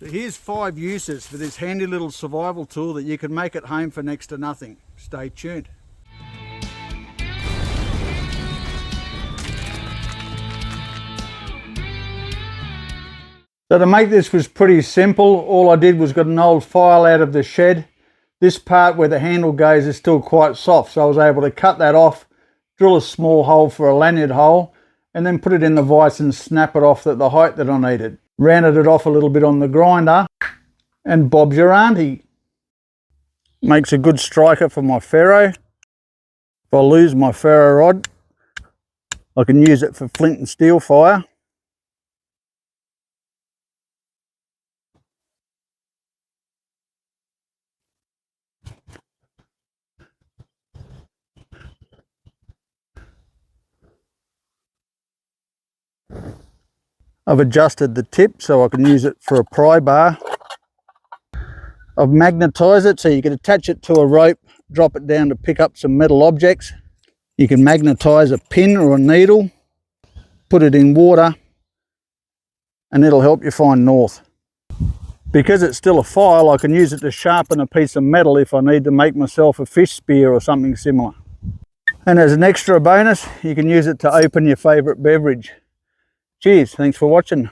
So here's 5 uses for this handy little survival tool that you can make at home for next to nothing. Stay tuned. So to make this was pretty simple. All I did was got an old file out of the shed. This part where the handle goes is still quite soft, so I was able to cut that off, drill a small hole for a lanyard hole, and then put it in the vise and snap it off at the height that I needed. Rounded it off a little bit on the grinder, and Bob's your auntie. Makes a good striker for my ferro. If I lose my ferro rod, I can use it for flint and steel fire. I've adjusted the tip so I can use it for a pry bar. I've magnetised it so you can attach it to a rope, drop it down to pick up some metal objects. You can magnetise a pin or a needle, put it in water, and it'll help you find north. Because it's still a file, I can use it to sharpen a piece of metal if I need to make myself a fish spear or something similar. And as an extra bonus, you can use it to open your favourite beverage. Cheers, thanks for watching.